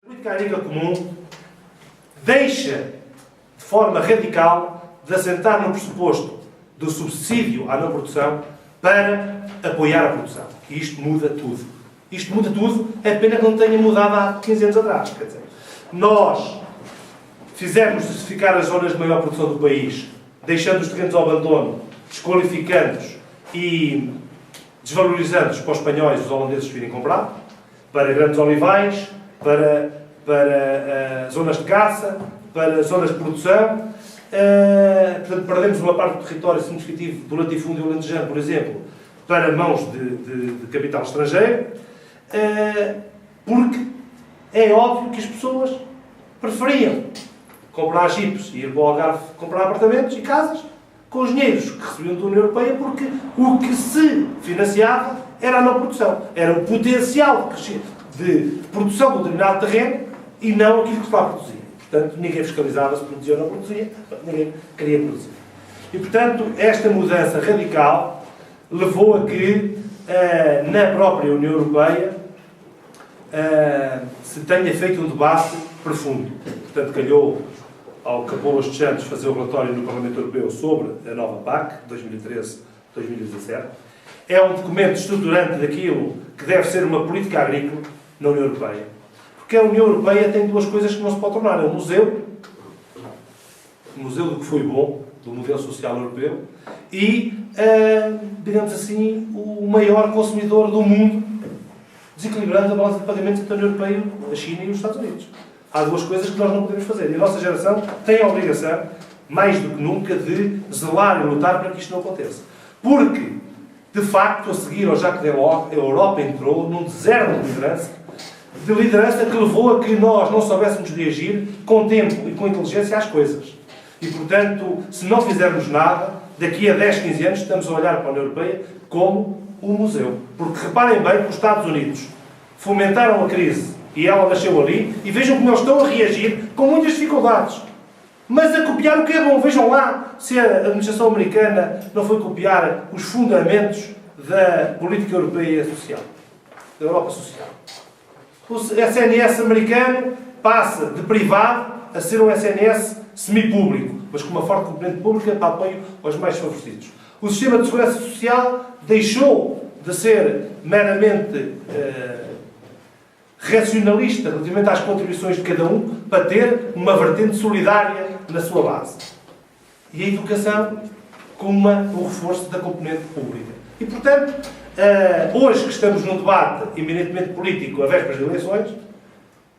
A política agrícola comum deixa de forma radical de assentar no pressuposto do subsídio à não produção para apoiar a produção. E isto muda tudo. Isto muda tudo, é pena que não tenha mudado há 15 anos atrás. Quer dizer, nós fizemos diversificar as zonas de maior produção do país, deixando os terrenos ao abandono, desqualificando-os e desvalorizando-os para os espanhóis e os holandeses virem comprar, para grandes olivais, para zonas de caça, para zonas de produção. Portanto, perdemos uma parte do território significativo do latifúndio alentejano, por exemplo, para mãos de capital estrangeiro, porque é óbvio que as pessoas preferiam comprar jipes e ir para o Algarve comprar apartamentos e casas com os dinheiros que recebiam da União Europeia, porque o que se financiava era a não produção. Era o potencial de produção de um determinado terreno e não aquilo que se lá produzia. Portanto, ninguém fiscalizava se produzia ou não produzia, ninguém queria produzir. E, portanto, esta mudança radical levou a que, na própria União Europeia, se tenha feito um debate profundo. Portanto, calhou ao Capoulas dos Santos fazer o relatório no Parlamento Europeu sobre a nova PAC, 2013-2017. É um documento estruturante daquilo que deve ser uma política agrícola na União Europeia. Porque a União Europeia tem duas coisas que não se pode tornar. É um museu do que foi bom, do modelo social europeu, e, digamos assim, o maior consumidor do mundo, desequilibrando a balança de pagamentos entre a União Europeia, a China e os Estados Unidos. Há duas coisas que nós não podemos fazer. E a nossa geração tem a obrigação, mais do que nunca, de zelar e lutar para que isto não aconteça. Porque, de facto, a seguir ao Jacques Delors, a Europa entrou num deserto de liderança que levou a que nós não soubéssemos reagir com tempo e com inteligência às coisas. E, portanto, se não fizermos nada, daqui a 10, 15 anos estamos a olhar para a União Europeia como um museu. Porque reparem bem que os Estados Unidos fomentaram a crise e ela nasceu ali, e vejam como eles estão a reagir com muitas dificuldades. Mas a copiar o que é bom. Vejam lá se a administração americana não foi copiar os fundamentos da política europeia social, da Europa social. O SNS americano passa de privado a ser um SNS semipúblico, mas com uma forte componente pública para apoio aos mais desfavorecidos. O sistema de segurança social deixou de ser meramente racionalista relativamente às contribuições de cada um para ter uma vertente solidária na sua base. E a educação com o reforço da componente pública. E, portanto, hoje que estamos num debate eminentemente político a vésperas de eleições,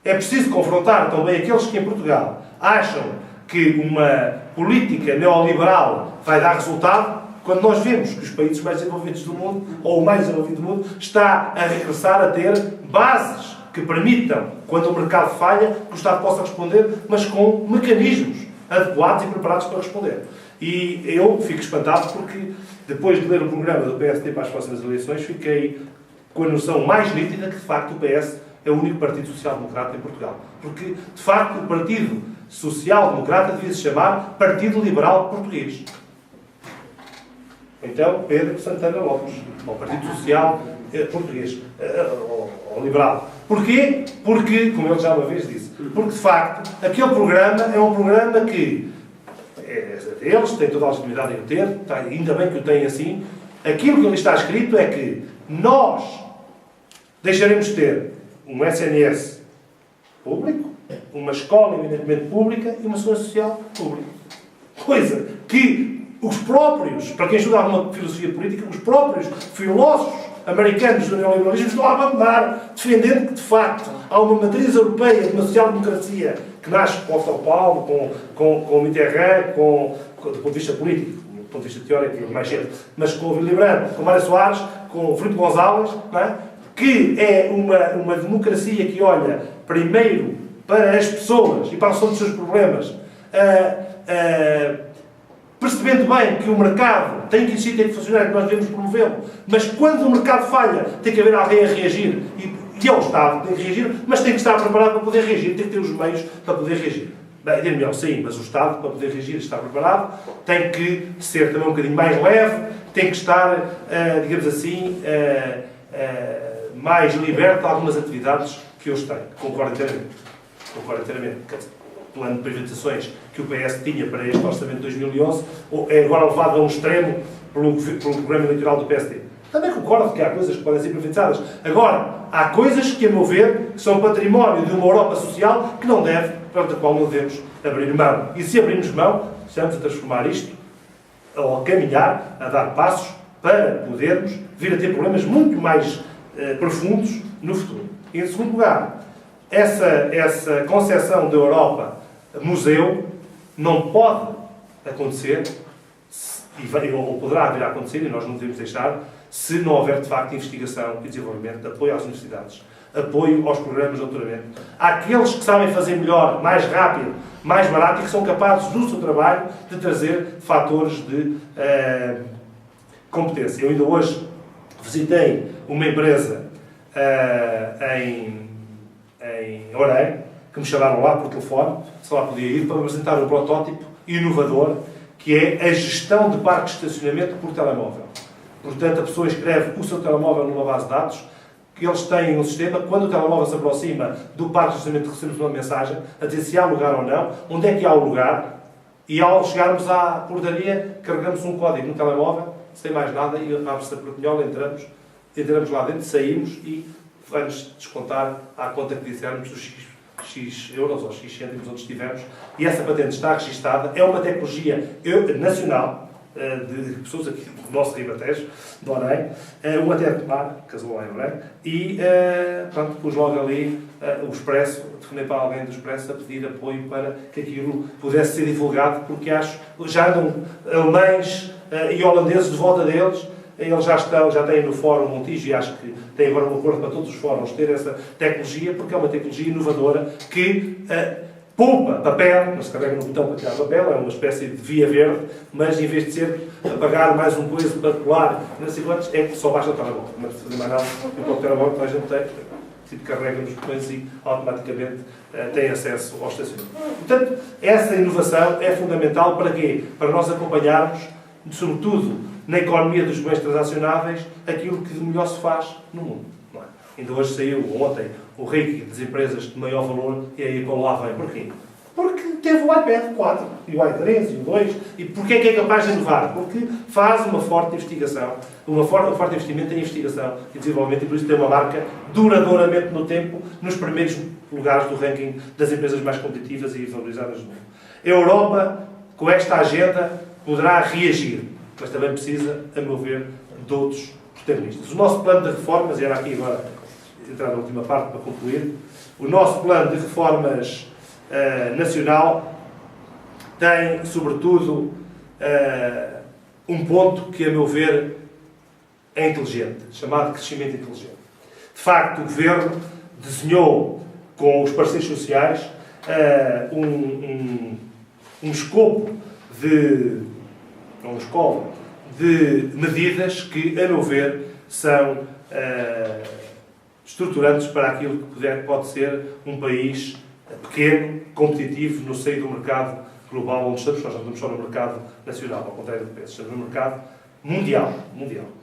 é preciso confrontar também aqueles que em Portugal acham que uma política neoliberal vai dar resultado, quando nós vemos que os países mais desenvolvidos do mundo, ou o mais desenvolvido do mundo, está a regressar a ter bases que permitam, quando o mercado falha, que o Estado possa responder, mas com mecanismos adequados e preparados para responder. E eu fico espantado porque, depois de ler o programa do PSD para as próximas eleições, fiquei com a noção mais nítida que, de facto, o PS é o único partido social-democrata em Portugal. Porque, de facto, o Partido Social-Democrata devia se chamar Partido Liberal Português. Então, Pedro Santana Lopes, o Partido Social Português, ou Liberal. Porquê? Porque, como ele já uma vez disse, porque, de facto, aquele programa é um programa que eles têm toda a legitimidade em o ter, ainda bem que o têm assim. Aquilo que ali está escrito é que nós deixaremos de ter um SNS público, uma escola evidentemente pública e uma segurança social pública. Coisa que os próprios, para quem estuda alguma filosofia política, os próprios filósofos americanos do neoliberalismo estão a abandonar, defendendo que, de facto, há uma matriz europeia de uma social-democracia que nasce com o São Paulo, com o Mitterrand, do ponto de vista político, do ponto de vista teórico, mais cedo, mas com o Willy Brandt, com o Mário Soares, com o Filipe González, não é? Que é uma democracia que olha primeiro para as pessoas e para a solução dos seus problemas, percebendo bem que o mercado tem que existir, tem que funcionar, que nós devemos promovê-lo, mas quando o mercado falha, tem que haver alguém a reagir, e é o Estado que tem que reagir, mas tem que estar preparado para poder reagir, tem que ter os meios para poder reagir. Bem, dir-me-ão, sim, mas o Estado, para poder reagir e estar preparado, tem que ser também um bocadinho mais leve, tem que estar, digamos assim, mais liberto de algumas atividades que hoje tem. Concordo inteiramente. concordo inteiramente. O plano de privatizações que o PS tinha para este orçamento de 2011 é agora levado a um extremo pelo programa eleitoral do PSD. Também concordo que há coisas que podem ser privatizadas. Agora, há coisas que, a meu ver, são património de uma Europa social que não deve, perante a qual não devemos abrir mão. E se abrirmos mão, estamos a transformar isto, ou a caminhar, a dar passos para podermos vir a ter problemas muito mais profundos no futuro. E, em segundo lugar, essa concepção da Europa museu não pode acontecer, ou poderá vir a acontecer, e nós não devemos deixar, se não houver, de facto, investigação e desenvolvimento, apoio às universidades, apoio aos programas de doutoramento. Àqueles que sabem fazer melhor, mais rápido, mais barato e que são capazes, do seu trabalho, de trazer fatores de competência. Eu ainda hoje visitei uma empresa em Orem, que me chamaram lá por telefone, se lá podia ir, para me apresentar um protótipo inovador, que é a gestão de parques de estacionamento por telemóvel. Portanto, a pessoa escreve o seu telemóvel numa base de dados, que eles têm um sistema, quando o telemóvel se aproxima do parque de estacionamento, recebemos uma mensagem a dizer se há lugar ou não, onde é que há o lugar, e ao chegarmos à portaria, carregamos um código no telemóvel, sem mais nada, e abre-se a portinhola, entramos lá dentro, saímos e vai-nos descontar à conta que dissermos os X euros ou X cêntimos onde estivermos. E essa patente está registada, é uma tecnologia nacional, de pessoas aqui do nosso Ribatejo, de Orem, um até tomar, casou lá em Orem, e pronto, pus logo ali o Expresso, telefonei para alguém do Expresso a pedir apoio para que aquilo pudesse ser divulgado, porque acho já andam alemães e holandeses de volta deles, eles já têm no Fórum Montijo e acho que têm agora um acordo para todos os fóruns ter essa tecnologia, porque é uma tecnologia inovadora que poupa papel, não se carrega no botão para tirar papel, é uma espécie de via verde, mas em vez de ser apagar mais um coisa para colar, não sei quantos, é que só basta o telemóvel. Não precisa fazer mais nada, porque o telemóvel que a gente tem, tipo, carrega nos botões e automaticamente tem acesso ao estacionamento. Portanto, essa inovação é fundamental para quê? Para nós acompanharmos, sobretudo na economia dos bens transacionáveis, aquilo que de melhor se faz no mundo. Não é? Ainda hoje saiu, ontem, o ranking das empresas de maior valor, e aí qual lá vem. Porquê? Porque teve o iPad 4, e o i3, e o 2, e porquê é que é capaz de inovar? Porque faz uma forte investigação, um forte investimento em investigação e desenvolvimento, e por isso tem uma marca duradouramente no tempo, nos primeiros lugares do ranking das empresas mais competitivas e valorizadas do mundo. A Europa, com esta agenda, poderá reagir, mas também precisa, a meu ver, de outros protagonistas. O nosso plano de reformas, e era aqui agora entrar na última parte para concluir, o nosso plano de reformas nacional tem, sobretudo, um ponto que, a meu ver, é inteligente, chamado crescimento inteligente. De facto, o Governo desenhou, com os parceiros sociais, um escopo de medidas que, a meu ver, são estruturantes para aquilo que pode ser um país pequeno, competitivo, no seio do mercado global onde estamos. Nós não estamos só no mercado nacional, ao contrário do PS, estamos no mercado mundial.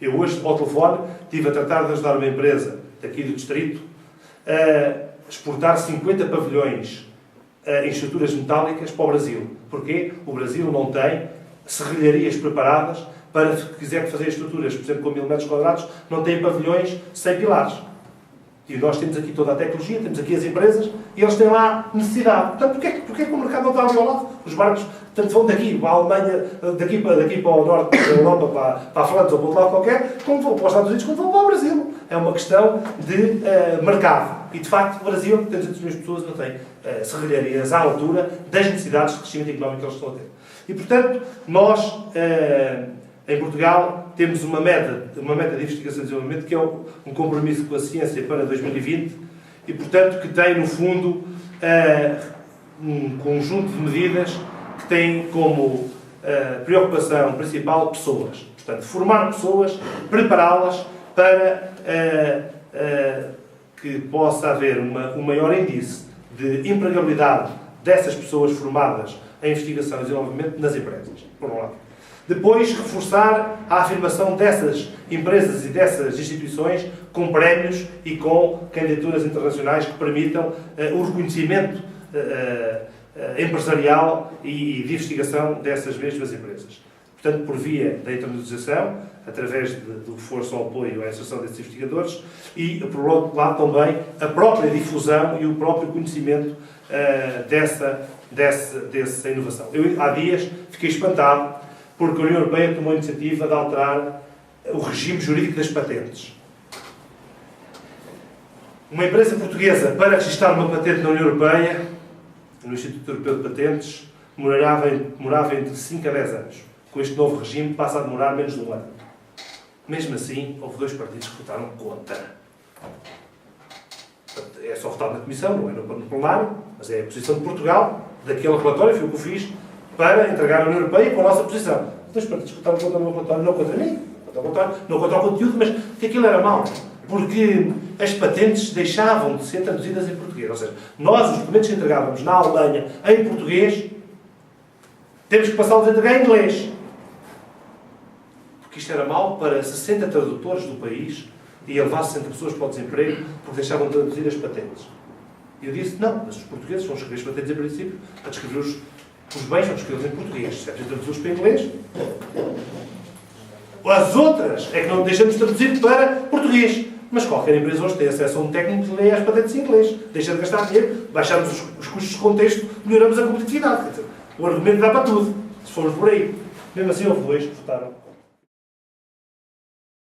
Eu hoje, ao telefone, estive a tratar de ajudar uma empresa daqui do distrito a exportar 50 pavilhões em estruturas metálicas para o Brasil. Porquê? O Brasil não tem serrilharias preparadas para, se quiser fazer estruturas, por exemplo, com 1000 metros quadrados, não tem pavilhões sem pilares. E nós temos aqui toda a tecnologia, temos aqui as empresas, e eles têm lá necessidade. Portanto, porquê que o mercado não está ali ao lado? Os barcos, tanto vão daqui para a Alemanha, daqui para o norte da Europa, para a França ou para outro lado qualquer, como vão para os Estados Unidos, como vão para o Brasil. É uma questão de mercado. E, de facto, o Brasil, que tem 200 milhões de pessoas, não tem serrilharias à altura das necessidades de crescimento económico que eles estão a ter. E, portanto, nós, em Portugal, temos uma meta de investigação e desenvolvimento que é um compromisso com a ciência para 2020 e, portanto, que tem, no fundo, um conjunto de medidas que têm como preocupação principal pessoas. Portanto, formar pessoas, prepará-las para que possa haver um maior índice de empregabilidade dessas pessoas formadas em investigação e desenvolvimento nas empresas, por um lado. Depois, reforçar a afirmação dessas empresas e dessas instituições com prémios e com candidaturas internacionais que permitam o reconhecimento empresarial e de investigação dessas mesmas empresas. Portanto, por via da internacionalização, através do reforço ao apoio à inserção desses investigadores e, por outro lado, também a própria difusão e o próprio conhecimento dessa inovação. Eu, há dias, fiquei espantado porque a União Europeia tomou a iniciativa de alterar o regime jurídico das patentes. Uma empresa portuguesa, para registrar uma patente na União Europeia, no Instituto Europeu de Patentes, demorava entre 5 a 10 anos. Com este novo regime, passa a demorar menos de um ano. Mesmo assim, houve 2 partidos que votaram contra. É só votado na Comissão, não é no plenário, mas é a posição de Portugal, daquele relatório, foi o que eu fiz, para entregar à União Europeia com a nossa posição. 2 partidos que votaram contra o meu relatório, não contra mim, não contra o conteúdo, mas que aquilo era mau. Porque as patentes deixavam de ser traduzidas em português. Ou seja, nós, os documentos que entregávamos na Alemanha em português, temos que passá-los a entregar em inglês. Porque isto era mau para 60 tradutores do país e ia levar 60 pessoas para o desemprego porque deixavam de traduzir as patentes. E eu disse, não, mas os portugueses vão escrever as patentes em princípio para descrever os bens, vão escrevê-los em português. Se é preciso traduzir-os para inglês, as outras é que não deixamos de traduzir para português. Mas qualquer empresa hoje tem acesso a um técnico que lê as patentes em inglês. Deixa de gastar dinheiro, baixamos os custos de contexto, melhoramos a competitividade. Quer dizer, o argumento dá para tudo, se formos por aí. Mesmo assim, houve 2 que votaram